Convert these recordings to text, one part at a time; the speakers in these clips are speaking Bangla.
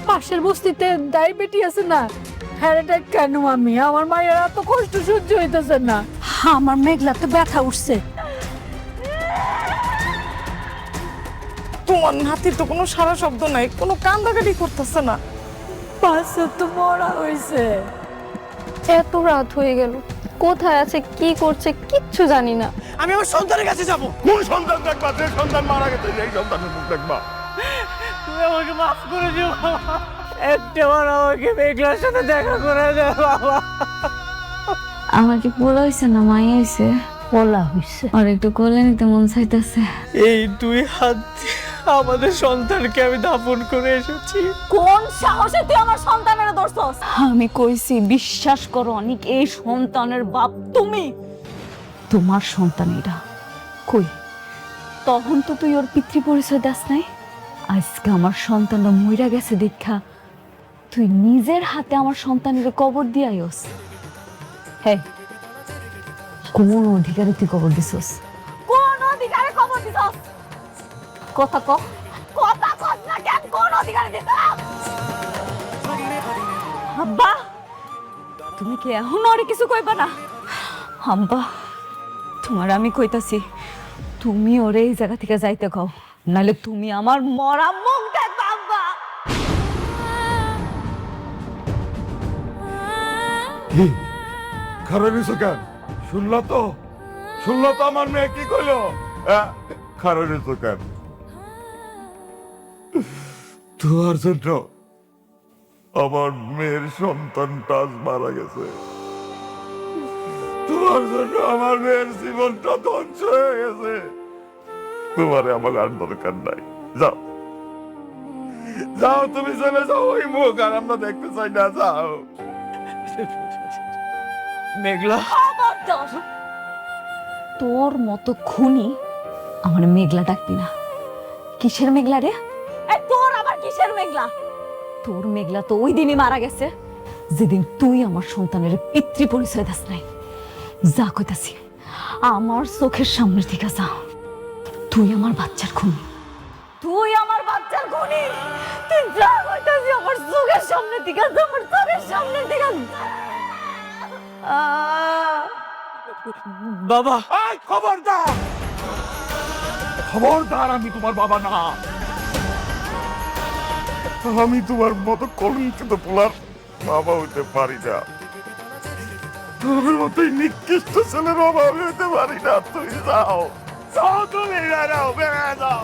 পাশের বস্তিতে ডায়াবেটি আছে না, হ্যাঁ কেন আমি আমার মায়ের এত কষ্ট সহ্য হইতেছে না। আমার মেঘলাতে ব্যথা উঠছে। তোমার নাতির তো কোনো সারা শব্দ নাই, কোনো কান্দাকাটি করতেছে না। পাশে তো মরা হয়েছে। এত রাত হয়ে গেল, কোথায় আছে কি করছে কিচ্ছু জানি না। আমি আমার সন্তানের কাছে যাব। কোন সন্তান দেখবা? যে সন্তান মারা গেছে সেই সন্তানের মুখ দেখবা। তুমি আমাকে মাফ করে দিও বাবা, একটাবার আমাকে মেঘলার সাথে দেখা করে দাও বাবা। আমার কি পোলা হয়েছে না মাই হয়েছে? বলা হয়েছে। আর একটু কোলে নিতে মন চাইতেছে। এই দুই হাত দিয়ে আমাদের সন্তানকে আমি দাফন করে এসেছি। কোন সাহসে তুই আমার সন্তানের ধরছস? আমি কইছি বিশ্বাস করো অনেক, এই সন্তানের বাপ তুমি। তোমার সন্তান এরা কই? তখন তো তুই ওর পিতৃ পরিচয় দাস নাই। আজকে আমার সন্তানটা মইরা গেছে দেখা তুই নিজের হাতে আমার সন্তানের কবর দিয়ে আইস। হ্যাঁ, কোন অধিকারে তুই কবর দিছস? কোন অধিকারে কবর দিছস? কথা কও, কথা কস না কেন? কোন অধিকারে দিছস? আব্বা, তুমি কি এখন আর কিছু কইবা না? আব্বা, তোমার আমি কইতাছি, তুমি ওরে এই জায়গা থেকে যাইতে কও, নাহলে তুমি আমার মরা মুখ দেখবা। আব্বা, কি খারাপ হয়েছে কেন? শুনলা তো আমার মেয়ে কি কইলো? খারাপ হয়েছে কেন? তোমার জন্য আমার মেয়ের সন্তানটা আজ মারা গেছে। তোমার জন্য আমার মেয়ের জীবনটা ধ্বংস হয়ে গেছে। তোমারে আমার আর দরকার নাই। যাও যাও, তুমি চলে যাও। ওই মুখ আর আমরা দেখতে চাই না। যাও। মেঘলা, খবরদার! তোর মতো খুনি আমার মেঘলা ডাকবি না। কিসের মেঘলা রে? এই তোর আবার কিসের মেঘলা? তোর মেঘলা তো ওই দিনই মারা গেছে যেদিন তুই আমার সন্তানের পিতৃ পরিচয় দাস নাই। যা কইতাছি, আমার চোখের সামনের দিকে যা। তুই আমার বাচ্চার খুনি। তুই আমার বাচ্চার খুনি। তুই যা কইতাছিস আমার চোখের সামনে দিকে যা, আমার চোখের সামনে দিকে যা। বাবা এই, খবরদার! খবরদার, আমি তোমার বাবা না। আমি তোমার মতো কলঙ্কিত পোলার বাবা হইতে পারি না। তোমার মতো এই নিকৃষ্ট ছেলের বাবা আমি হইতে পারি না। তুমি যাও, যাও, তুমি বেড়াও, বেড়া যাও।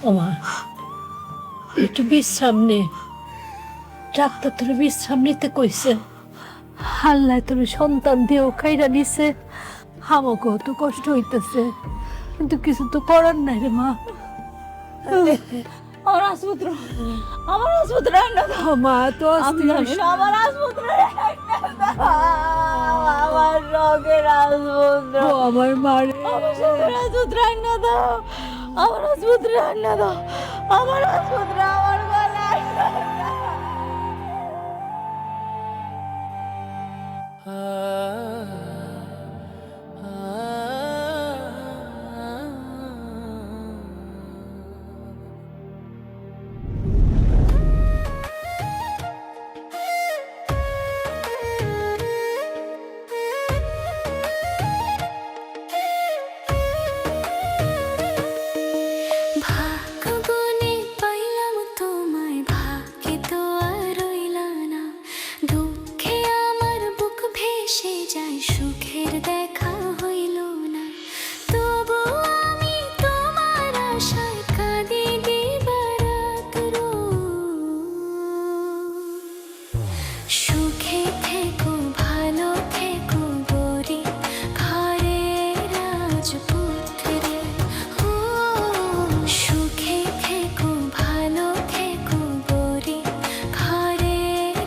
ওমা, একটু বিশ্রাম নে। ডাক্তার তোর বিশ্রাম নিতে কইছে। আল্লাহ তোর সন্তান দিয়েও খাইরা নিছে। আমাকেও তো কষ্ট হইতেছে, কিন্তু কিছু তো করার নাই রে মা। আমার আসপুত্র, আমার আসপুত্র আইনা দাও। মা তো অস্থির হইছে। আমার আসপুত্র আমার রোগের আসপুত্র, ও আমার মারে। আমার রোগের আসপুত্র আইনা দাও। আমার আসপুত্র আইনা দাও। আমার আসপুত্র আমার গলায়। ভাগ্যগুণে পাইলাম তোমায়, ভাগ্যে তো আর রইলা না। দুঃখে আমার বুক ভেসে যায়, সুখের দেখা হইল না। তবু আমি তোমার আশায় কাঁদি দিবারাত সুখে থেকো, ভালো থেকো গরি ঘরে রাজপুত্রে। ও সুখে থেকো, ভালো থেকো গরি ঘরে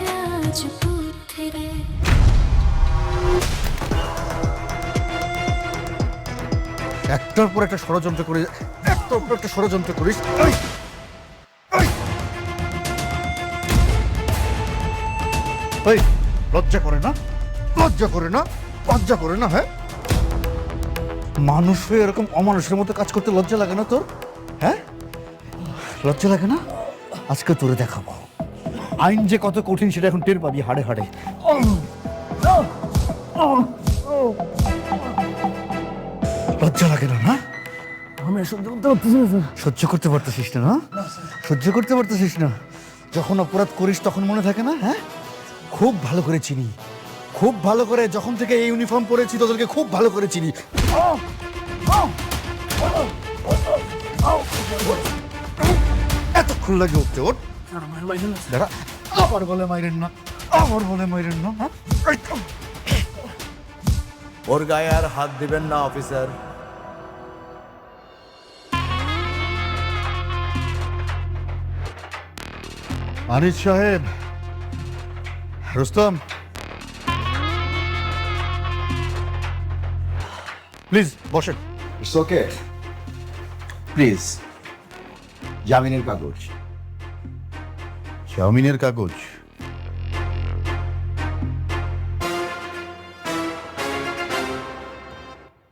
রাজপুত্রে। একটার পর একটা ষড়যন্ত্র করে, একটার পর একটা ষড়যন্ত্র করিস। এই, এই, এই, লজ্জা করে না? লজ্জা করে না? লজ্জা করে না? হ্যাঁ, মানুষ হয়ে এরকম অমানুষের মতো কাজ করতে লজ্জা লাগে না তোর? হ্যাঁ, লজ্জা লাগে না? আজকে তোরে দেখাবো আইন যে কত কঠিন সেটা এখন টের পাবি হাড়ে হাড়ে। লজ্জা লাগে না? না সহ্য করতে পারতেছিস না? না সহ্য করতে পারতেছিস না? যখন অপরাধ করিস তখন মনে থাকে না? হ্যাঁ, খুব ভালো করে চিনি, খুব ভালো করে। যখন থেকে এই ইউনিফর্ম পরেছি তোদেরকে খুব ভালো করে চিনি। এতক্ষণ লাগে উঠতে? ওঠ, দাঁড়া। আবার বলে মাইরেন না, আবার বলে মাইরেন না। হ্যাঁ, ওর গায়ে আর হাত দিবেন না অফিসার। আনিস সাহেব, রুস্তম, প্লিজ বসেন। It's okay, please. জামিনের কাগজ। জামিনের কাগজ?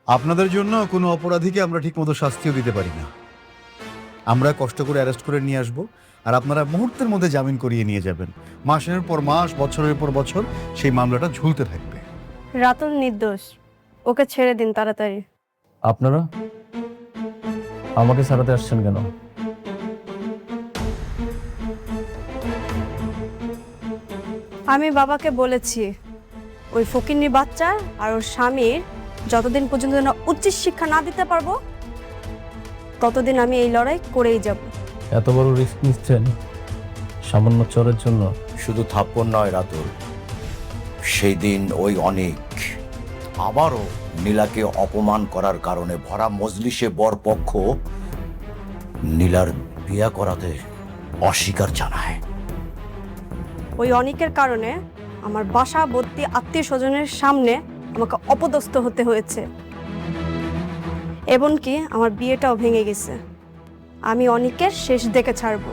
আপনাদের জন্য কোনো অপরাধীকে আমরা ঠিকমতো শাস্তিও দিতে পারি না। আমরা কষ্ট করে অ্যারেস্ট করে নিয়ে আসব, আর আপনারা মুহূর্তের মধ্যে জামিন করিয়ে নিয়ে যাবেন। মাসের পর মাস, বছরের পর বছর সেই মামলাটা ঝুলতে থাকবে। রাতুল নির্দোষ, ওকে ছেড়ে দিন তাড়াতাড়ি। আপনারা আমাকে ছাড়াতে আসছেন কেন? আমি বাবাকে বলেছি ওই ফকিন্নি বাচ্চা আর ওর স্বামীর যতদিন পর্যন্ত না উচিত শিক্ষা না দিতে পারবো ততদিন আমি এই লড়াই করেই যাব। এত বড় রিস্ক নিচ্ছেন সামান্য চোরের জন্য? শুধু থাপ্পড় নয় রাতুল, সেই দিন ওই অনেক আবারও নীলাকে অপমান করার কারণে ভরা মজলিসে বরপক্ষ নীলার বিয়া করাতে অস্বীকার জানায়। ওই অনেকের কারণে আমার বাসা ভর্তি আত্মীয় স্বজনের সামনে আমাকে অপদস্থ হতে হয়েছে, এমনকি আমার বিয়েটাও ভেঙে গেছে। আমি অনেকের শেষ দেখে ছাড়বো।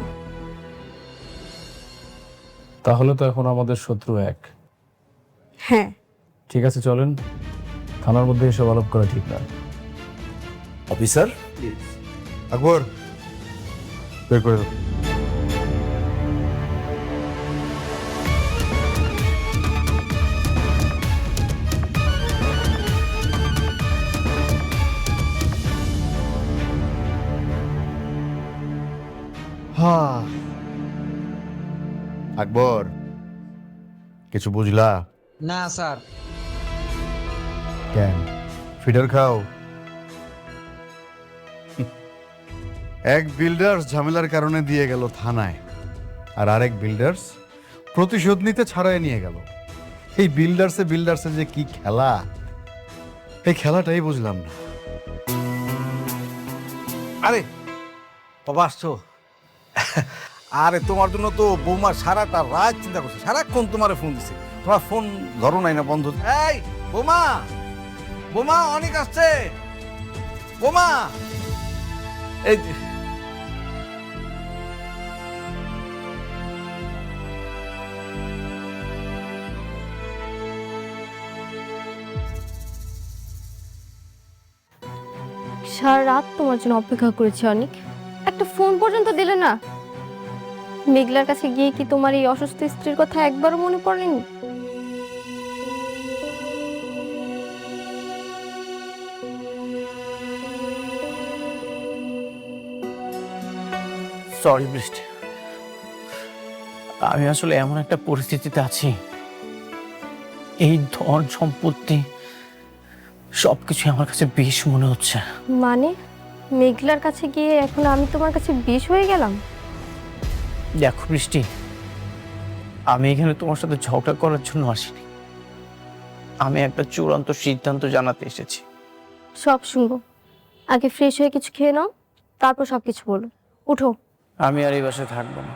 তাহলে তো এখন আমাদের শত্রু এক। হ্যাঁ, ঠিক আছে, চলেন। থানার মধ্যে এসব আলাপ করা ঠিক না। অফিসার, আকবর, বের করে দাও। আকবর, কিছু বুঝলা? না স্যার। কেন ফিডার খাও? এক বিল্ডার্স ঝামেলার কারণে দিয়ে গেল থানায়, আর আরেক বিল্ডার্স প্রতিশোধ নিতে ছাড়াই নিয়ে গেল। এই বিল্ডার্সে যে কি খেলা, এই খেলাটাই বুঝলাম না। আরে বাবা আসছো? আরে তোমার জন্য তো বৌমা সারাটা রাত চিন্তা করছে, সারাক্ষণ তোমারে ফোন দিছে, তোমার ফোন ধরো নাই না, বন্ধ। এই বৌমা, বৌমা অনেক আসছে, বৌমা। এই সারা রাত তোমার জন্য অপেক্ষা করেছি অনেক, একটা ফোন পর্যন্ত দিলে না। মেঘলার কাছে গিয়ে কি তোমার এই অসুস্থ স্ত্রীর কথা একবারও মনে পড়েনি? সরি বৃষ্টি, আমি আসলে এমন একটা পরিস্থিতিতে আছি, এই ধন সম্পত্তি সবকিছু আমার কাছে বিষ মনে হচ্ছে। মানে মেঘলার কাছে গিয়ে এখন আমি তোমার কাছে বিষ হয়ে গেলাম? দেখো বৃষ্টি, আমি এখানে তোমার সাথে ঝগড়া করার জন্য আসিনি, আমি একটা চূড়ান্ত সিদ্ধান্ত জানাতে এসেছি। সব শুনবো, আগে ফ্রেশ হয়ে কিছু খেয়ে নাও, তারপর সবকিছু বলো। উঠো। আমি আর এই বাসায় থাকবো না,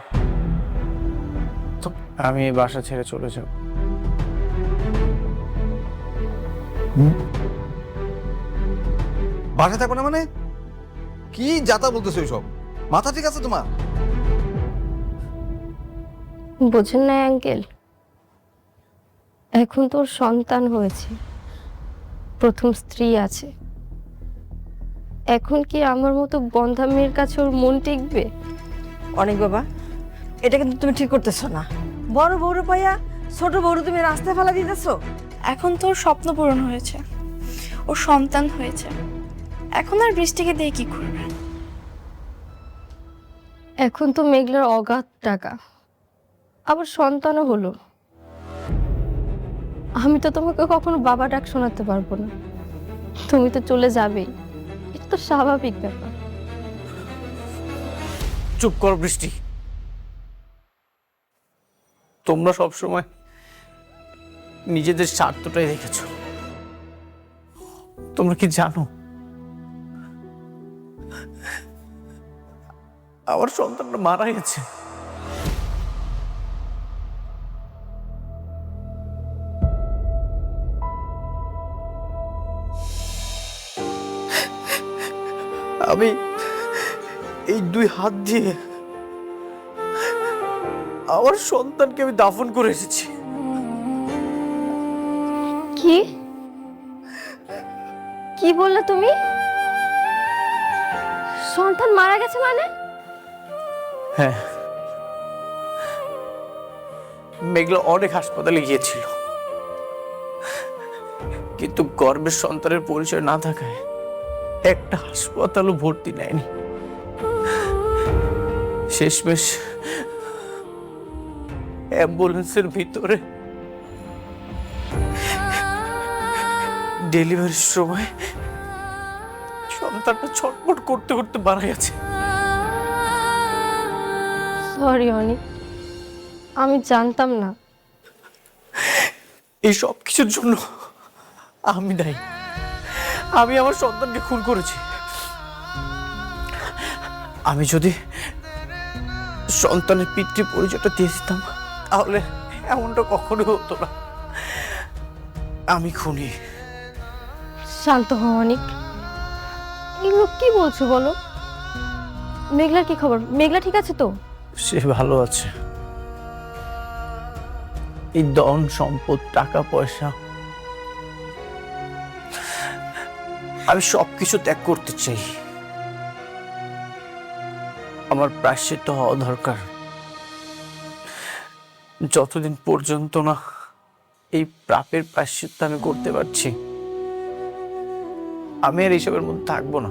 আমি এই বাসা ছেড়ে চলে যাব। বাসায় থাকো না মানে কি যাতা বলতেছো? সব মাথা ঠিক আছে তোমার? বোঝেন না আঙ্কেল, এখন তোর সন্তান হয়েছে, প্রথম স্ত্রী আছে, এখন কি আমার মতো বন্ধা মেয়ের কাছে ওর মন টিকবে? অনেক বাবা, এটা কিন্তু তুমি ঠিক করতেছো না। বড় বউরে পাইয়া ছোট বউরে তুমি রাস্তায় ফেলা দিতেছো। এখন তো ওর স্বপ্ন পূরণ হয়েছে, ওর সন্তান হয়েছে, এখন আর বৃষ্টিকে দিয়ে কি করবে? এখন তো মেঘলার অগাধ টাকা, আবার সন্তানও হলো। আমি তো তোমাকে কখনো বাবা ডাক শোনাতে পারবো না, তুমি তো চলে যাবেই, এটা তো স্বাভাবিক ব্যাপার। চুপ করো বৃষ্টি। তোমরা সবসময় নিজেদের স্বার্থটাই দেখেছো। তোমরা কি জানো আমার সন্তানটা মারা গেছে? আমি এই 2 হাত দিয়ে আমার সন্তানকে আমি দাফন করে এসেছি। কি কি বললে তুমি? সন্তান মারা গেছে মানে? হ্যাঁ, মেঘলা অনেক হাসপাতালে গিয়েছিল, কিন্তু গর্ভের সন্তানের পরিচয় না থাকায় একটা হাসপাতালও ভর্তি নেয়নি। শেষমেশ অ্যাম্বুলেন্সের ভিতরে ডেলিভারির সময় সন্তানটা ছটফট করতে করতে মারা গেছে। সরি অনিক, আমি জানতাম না। এই সব কিছুর জন্য আমি দায়ী। আমি আমার সন্তানকে খুন করেছি। আমি যদি সন্তানের পিতৃ পরিচয়টা দিয়ে দিতাম তাহলে এমনটা কখনো হতো না। আমি খুনি। শান্ত হও অনিক, এগুলো কি বলছো বলো? মেঘলার কি খবর? মেঘলা ঠিক আছে তো? সে ভালো আছে। এই ধন সম্পদ টাকা পয়সা আমি সবকিছু ত্যাগ করতে চাই। আমার প্রায়শ্চিত্ত হওয়া দরকার। যতদিন পর্যন্ত না এই পাপের প্রায়শ্চিত্ত আমি করতে পারছি, আমি আর এইসবের মধ্যে থাকবো না।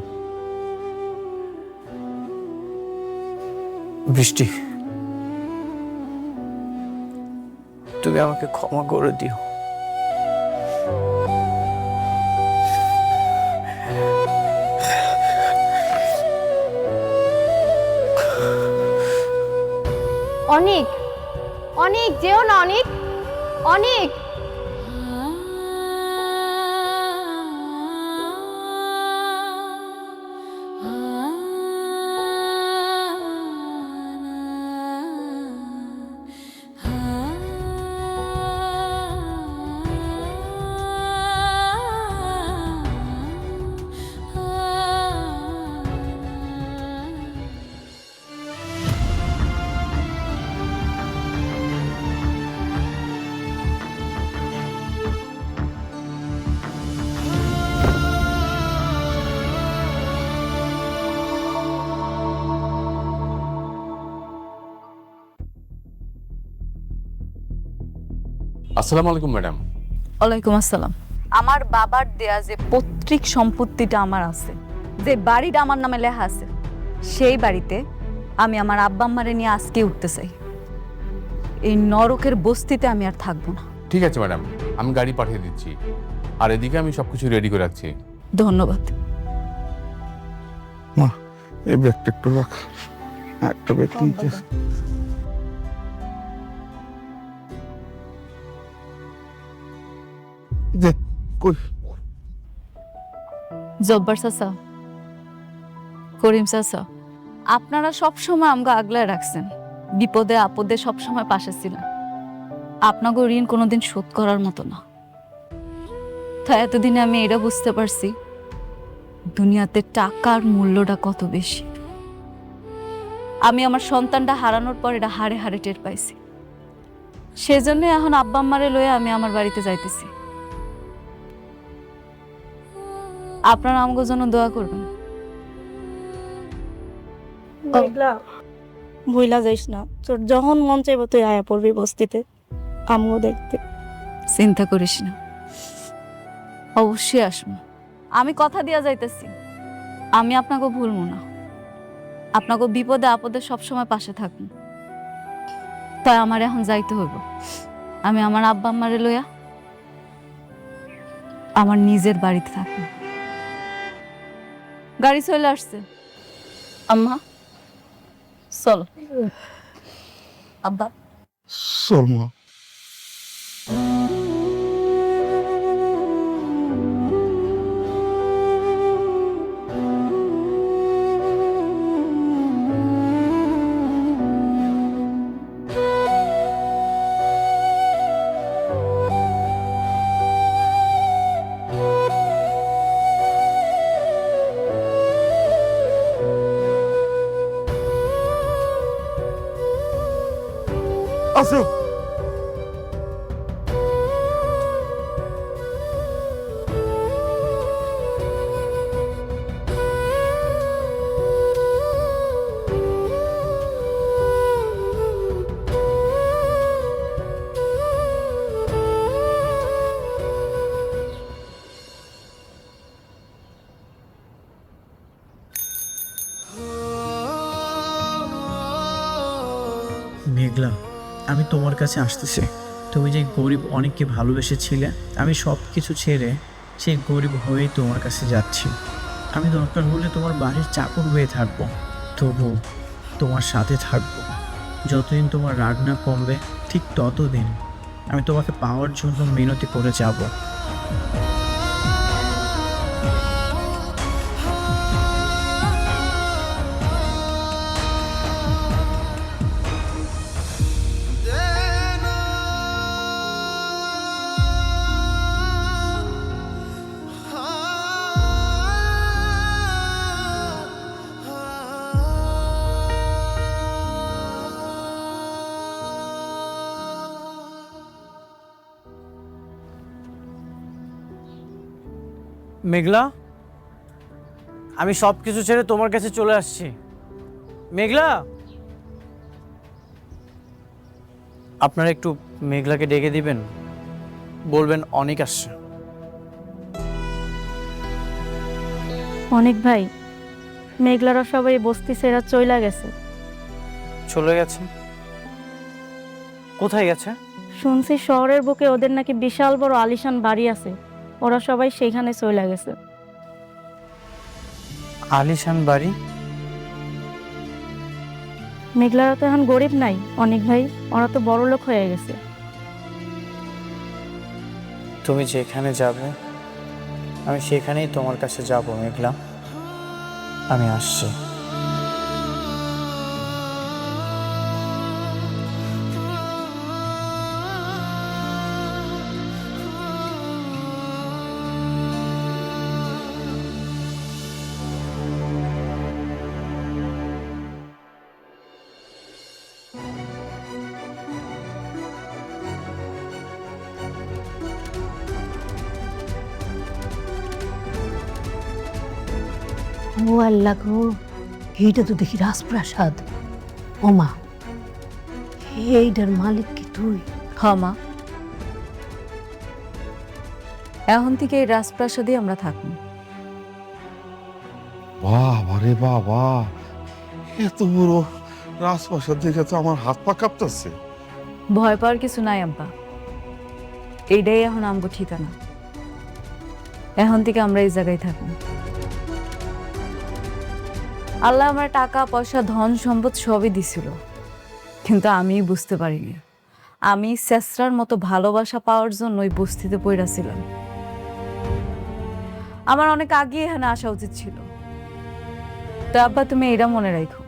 বৃষ্টি, তুমি আমাকে ক্ষমা করে দিও। অনিক, অনিক যেও না অনিক, অনিক। আসসালামু আলাইকুম ম্যাডাম। ওয়ালাইকুম আসসালাম। আমার বাবার দেয়া যে পৈতৃক সম্পত্তিটা আমার আছে, যে বাড়িটা আমার নামে লেখা আছে, সেই বাড়িতে আমি আমার আব্বা আম্মারে নিয়ে আজকে উঠতে চাই। এই নরকের বস্তিতে আমি আর থাকবো না। ঠিক আছে ম্যাডাম, আমি গাড়ি পাঠিয়ে দিচ্ছি, আর এদিকে আমি সবকিছু রেডি করে রাখছি। ধন্যবাদ। মা, এই ব্যাগটা একটু রাখ। একটা ব্যাগ নিতে। দে, কই? জব্বার চাচা, করিম চাচা, আপনারা সবসময় আমাকে আগলায় রাখছেন, বিপদে আপদে সবসময় পাশে ছিলেন। আপনাকে ঋণ কোনোদিন শোধ করার মতো না। তাই এতদিনে আমি এটা বুঝতে পারছি দুনিয়াতে টাকার মূল্যটা কত বেশি। আমি আমার সন্তানটা হারানোর পর এটা হাড়ে হাড়ে টের পাইছি। সেজন্য এখন আব্বা আম্মারে লয়ে আমি আমার বাড়িতে যাইতেছি। আপনারা আমাকে জন্য দোয়া করবেন। মেঘলা ভুইলা যাইস না, তোর যখন মন চাইবো তুই আয়া পড়বি বস্তিতে আমিও দেখতে। চিন্তা করিস না, অবশ্যই আসবো। আমি কথা দিয়া যাইতেছি, আমি আপনাকে ভুলবো না, আপনাকে বিপদে আপদে সবসময় পাশে থাকবো। তাই আমার এখন যাইতে হইব। আমি আমার আব্বা আম্মারে লইয়া আমার নিজের বাড়িতে থাকবো। গাড়ি চলে আসছে, আম্মা চল। আব্বা চল মা। আসো। মেঘলা, আমি তোমার কাছে আসতেছি। তুমি যে গরিব অনেককে ভালোবেসেছিলে, আমি সব কিছু ছেড়ে সেই গরিব হয়েই তোমার কাছে যাচ্ছি। আমি দরকার হলে তোমার বাড়ির চাকর হয়ে থাকবো, তবু তোমার সাথে থাকবো। যতদিন তোমার রাগ না কমবে ঠিক ততদিন আমি তোমাকে পাওয়ার জন্য মিনতি করে যাব। মেঘলা, আমি সব কিছু ছেড়ে তোমার কাছে চলে আসছি। মেঘলা, আপনারা একটু মেঘলাকে ডেকে দিবেন, বলবেন অনেক আসছে। অনেক ভাই, মেঘলারা সবাই বস্তি ছেড়া চইলা গেছে। চলে গেছে? কোথায় গেছে? শুনছি শহরের বুকে ওদের নাকি বিশাল বড় আলিশান বাড়ি আছে, ওরা সবাই সেইখানে চইলা গেছে। আলিশান বাড়ি? মেঘলারা তো এখন গরিব নাই অনেক ভাই, ওরা তো বড় লোক হয়ে গেছে। তুমি যেখানে যাবে আমি সেখানেই তোমার কাছে যাব। মেঘলা, আমি আসছি। ও আল্লাহ গো, এইটা তো দেখি রাজপ্রাসাদ। ওমা, এইটার মালিক কি তুই? হ্যাঁ মা, এখন থেকে এই রাজপ্রাসাদে আমরা থাকবো। বাবা রে বাবা, এত বড় রাজপ্রাসাদ দেখে তো আমার হাত পা কাঁপতেছে। ভয় পাওয়ার কিছু নাই আব্বা, এইটাই এখন আমগো ঠিকানা। এখন থেকে আমরা এই জায়গায় থাকবো। আল্লাহ আমার টাকা পয়সা ধন সম্পদ সবই দিছিল, কিন্তু আমি বুঝতে পারিনি আমি শেষরার মতো ভালোবাসা পাওয়ার জন্য ওই বস্তিতে পড়েছিলাম। আমার অনেক আগে এখানে আসা উচিত ছিল। তো আব্বা, তুমি এটা মনে রাখো,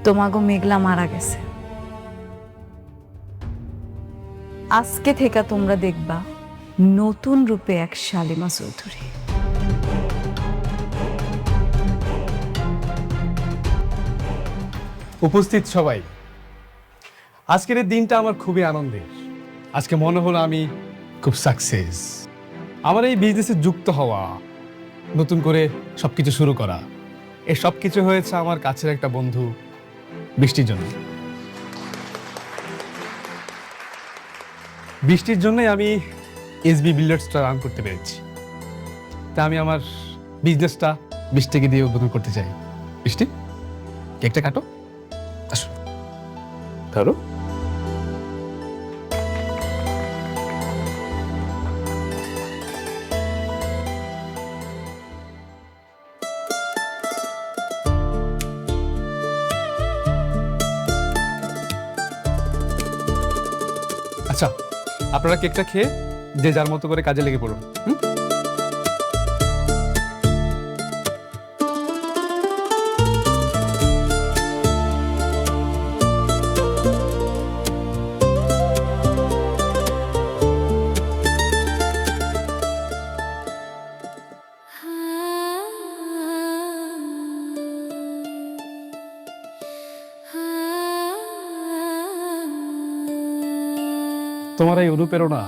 তোমাগো মেঘলা মারা গেছে। আজকে থেকে তোমরা দেখবা নতুন রূপে এক শালিমা চৌধুরী। উপস্থিত সবাই, আজকের এই দিনটা আমার খুবই আনন্দের। আজকে মনে হলো আমি খুব সাকসেস। আমার এই বিজনেসে যুক্ত হওয়া, নতুন করে সবকিছু শুরু করা, এই সব কিছু হয়েছে আমার কাছের একটা বন্ধু বৃষ্টির জন্য। বৃষ্টির জন্যই আমি এসবি বিল্ডার্সটা রান করতে পেরেছি। তা আমি আমার বিজনেসটা বৃষ্টিকে দিয়ে উদ্বোধন করতে চাই। বৃষ্টি, কেকটা কাটো, আসো ধরো। আচ্ছা, আপনারা কেকটা খেয়ে যে যার মতো করে কাজে লেগে পড়ুন। তোমার এই অনুপ্রেরণা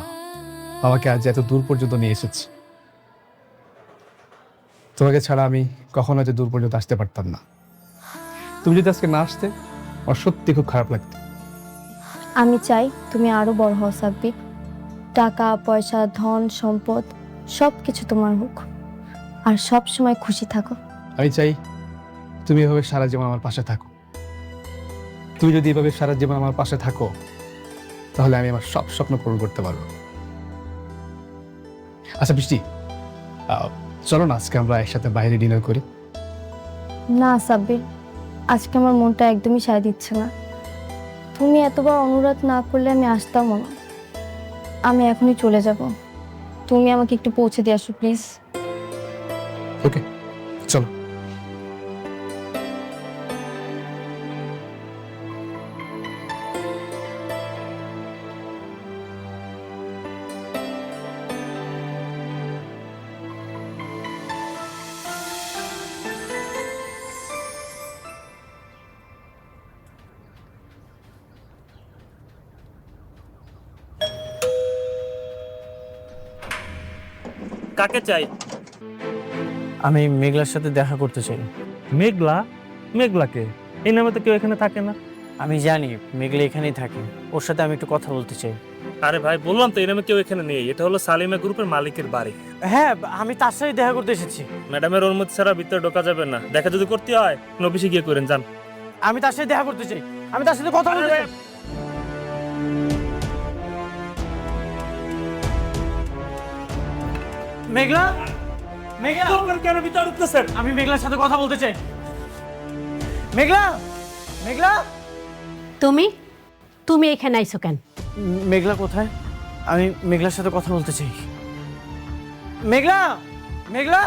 আমাকে আজ এত দূর পর্যন্ত নিয়ে এসেছে। তোমাকে ছাড়া আমি কখনো এত দূর পর্যন্ত আসতে পারতাম না। তুমি যদি আজকে না আসতে, আমার সত্যি খুব খারাপ লাগতো। আমি চাই তুমি আরো বড় হও সাব্বির। টাকা পয়সা ধন সম্পদ সব কিছু তোমার হোক, আর সব সময় খুশি থাকো। আমি চাই তুমি এভাবে সারা জীবন আমার পাশে থাকো। তুমি যদি এভাবে সারা জীবন আমার পাশে থাকো, তাহলে আমি আমার সব স্বপ্ন পূরণ করতে পারবো। আচ্ছা বৃষ্টি, চলো না আজকে আমরা একসাথে বাইরে ডিনার করি। না সাব্বির, আজকে আমার মনটা একদমই সায় দিচ্ছে না। তুমি এতবার অনুরোধ না করলে আমি আসতামও না। আমি এখনই চলে যাব। তুমি আমাকে একটু পৌঁছে দিয়ে আসো প্লিজ। ওকে, চলো। কাকে চাই? আমি মেঘলার সাথে দেখা করতে চাই। মেঘলা? মেঘলাকে? এই নামে তো কেউ এখানে থাকে না। আমি জানি মেঘলা এখানেই থাকে, ওর সাথে আমি একটু কথা বলতে চাই। আরে ভাই, বললাম তো এই নামে কেউ এখানে নেই। এটা হলো সালিমা গ্রুপের মালিকের বাড়ি। হ্যাঁ, আমি তার সাথে দেখা করতে এসেছি। ম্যাডামের অনুমতি ছাড়া ভিতরে ঢোকা যাবে না। দেখা যদি করতে হয় অফিসে গিয়ে করেন, যান। আমি তার সাথে দেখা করতে চাই, আমি তার সাথে কথা বলতে চাই। মেঘলা, মেঘলা কেন ভিতরে ঢুকতেছেন? আমি মেঘলার সাথে কথা বলতে চাই। মেঘলা, মেঘলা, তুমি তুমি এখানে আইছো কেন? মেঘলা কোথায়? আমি মেঘলার সাথে কথা বলতে চাই। মেঘলা, মেঘলা,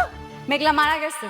মেঘলা মারা গেছে।